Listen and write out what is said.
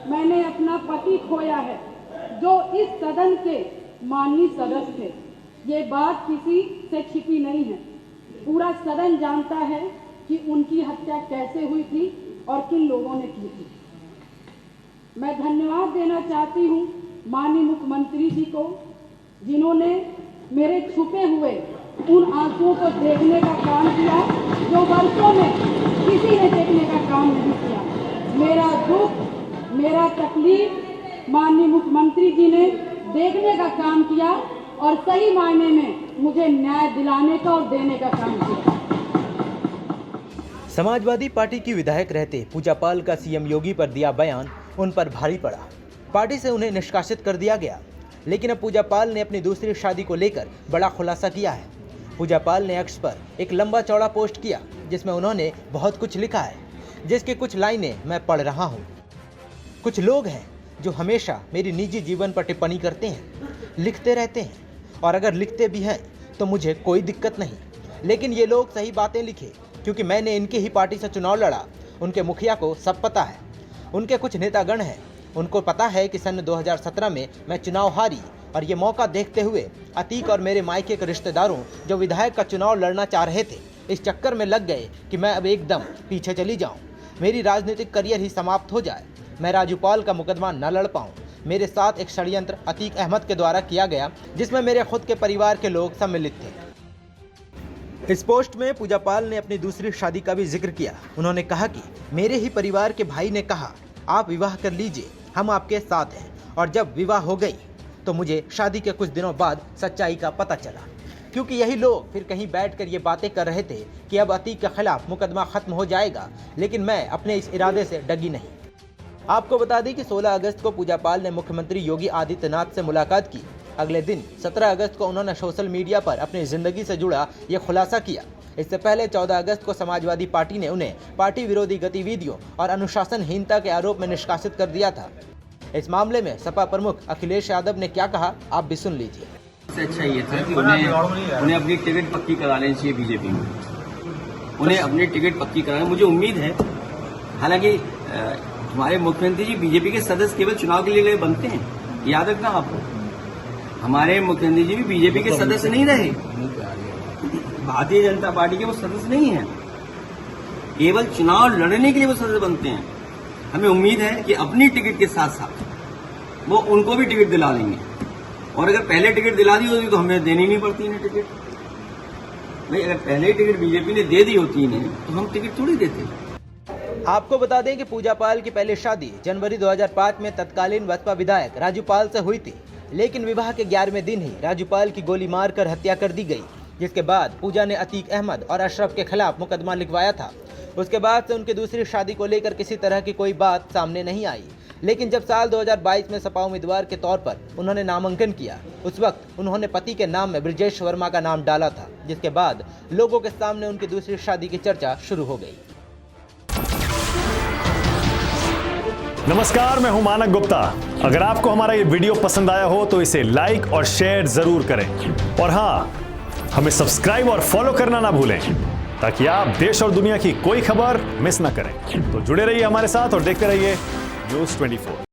मैंने अपना पति खोया है, जो इस सदन के माननीय सदस्य थे। ये बात किसी से छिपी नहीं है। पूरा सदन जानता है कि उनकी हत्या कैसे हुई थी और किन लोगों ने की थी। मैं धन्यवाद देना चाहती हूँ माननीय मुख्यमंत्री जी को, जिन्होंने मेरे छुपे हुए उन आंसुओं को देखने का काम किया जो वर्षों में किसी ने देखने का काम नहीं किया। मेरा दुख, मेरा तकलीफ माननीय मुख्यमंत्री जी ने देखने का काम किया और सही मायने में मुझे न्याय दिलाने का और देने का काम किया। समाजवादी पार्टी की विधायक रहते पूजा पाल का सीएम योगी पर दिया बयान उन पर भारी पड़ा। पार्टी से उन्हें निष्कासित कर दिया गया। लेकिन अब पूजा पाल ने अपनी दूसरी शादी को लेकर बड़ा खुलासा किया है। पूजा पाल ने एक्स पर एक लंबा चौड़ा पोस्ट किया, जिसमें उन्होंने बहुत कुछ लिखा है, जिसकी कुछ लाइनें मैं पढ़ रहा हूँ। कुछ लोग हैं जो हमेशा मेरी निजी जीवन पर टिप्पणी करते हैं, लिखते रहते हैं, और अगर लिखते भी हैं तो मुझे कोई दिक्कत नहीं। लेकिन ये लोग सही बातें लिखे, क्योंकि मैंने इनकी ही पार्टी से चुनाव लड़ा। उनके मुखिया को सब पता है। उनके कुछ नेतागण हैं, उनको पता है कि सन 2017 में मैं चुनाव हारी, और ये मौका देखते हुए अतीक और मेरे मायके के रिश्तेदारों जो विधायक का चुनाव लड़ना चाह रहे थे, इस चक्कर में लग गए कि मैं अब एकदम पीछे चली जाऊं, मेरी राजनीतिक करियर ही समाप्त हो जाए, मैं राजू पाल का मुकदमा न लड़ पाऊं। मेरे साथ एक षड्यंत्र अतीक अहमद के द्वारा किया गया, जिसमें मेरे खुद के परिवार के लोग सम्मिलित थे। इस पोस्ट में पूजा पाल ने अपनी दूसरी शादी का भी जिक्र किया। उन्होंने कहा कि मेरे ही परिवार के भाई ने कहा आप विवाह कर लीजिए, हम आपके साथ हैं, और जब विवाह हो गई तो मुझे शादी के कुछ दिनों बाद सच्चाई का पता चला, क्योंकि यही लोग फिर कहीं बैठकर ये बातें कर रहे थे कि अब अतीक के खिलाफ मुकदमा खत्म हो जाएगा। लेकिन मैं अपने इस इरादे से डगी नहीं। आपको बता दें कि 16 अगस्त को पूजा पाल ने मुख्यमंत्री योगी आदित्यनाथ से मुलाकात की। अगले दिन 17 अगस्त को उन्होंने सोशल मीडिया पर अपनी जिंदगी से जुड़ा ये खुलासा किया। इससे पहले 14 अगस्त को समाजवादी पार्टी ने उन्हें पार्टी विरोधी गतिविधियों और अनुशासनहीनता के आरोप में निष्कासित कर दिया था। इस मामले में सपा प्रमुख अखिलेश यादव ने क्या कहा, आप भी सुन लीजिए। सबसे अच्छा ये था कि उन्हें अपनी टिकट पक्की करा लेनी चाहिए बीजेपी में। उन्हें अपनी टिकट पक्की कराने, मुझे उम्मीद है। हालांकि हमारे मुख्यमंत्री जी बीजेपी के सदस्य केवल चुनाव के लिए बनते हैं, याद रखना आपको। हमारे मुख्यमंत्री जी भी बीजेपी के सदस्य नहीं रहे, भारतीय जनता पार्टी के वो सदस्य नहीं है, केवल चुनाव लड़ने के लिए वो सदस्य बनते हैं। हमें उम्मीद है कि अपनी टिकट के साथ साथ वो उनको भी टिकट दिला देंगे, और अगर पहले टिकट दिला दी होती तो हमें देनी नहीं पड़ती इन्हें टिकट। भाई अगर पहले टिकट बीजेपी ने दे दी होती इन्हें तो हम टिकट थोड़ी देते। आपको बता दें कि पूजा पाल की पहली शादी जनवरी 2005 में तत्कालीन बसपा विधायक राजू पाल से हुई थी। लेकिन विवाह के 11वें दिन ही राजू पाल की गोली मारकर हत्या कर दी गई, जिसके बाद पूजा ने अतीक अहमद और अशरफ के खिलाफ मुकदमा लिखवाया था। उसके बाद से उनकी दूसरी शादी को लेकर किसी तरह की कोई बात सामने नहीं आई। लेकिन जब साल 2022 में सपा उम्मीदवार के तौर पर उन्होंने नामांकन किया, उस वक्त उन्होंने पति के नाम में ब्रजेश वर्मा का नाम डाला था, जिसके बाद लोगों के सामने उनकी दूसरी शादी की चर्चा शुरू हो गई। नमस्कार, मैं हूं मानक गुप्ता। अगर आपको हमारा ये वीडियो पसंद आया हो तो इसे लाइक और शेयर जरूर करें, और हाँ, हमें सब्सक्राइब और फॉलो करना ना भूलें, ताकि आप देश और दुनिया की कोई खबर मिस ना करें। तो जुड़े रहिए हमारे साथ और देखते रहिए न्यूज़ 24।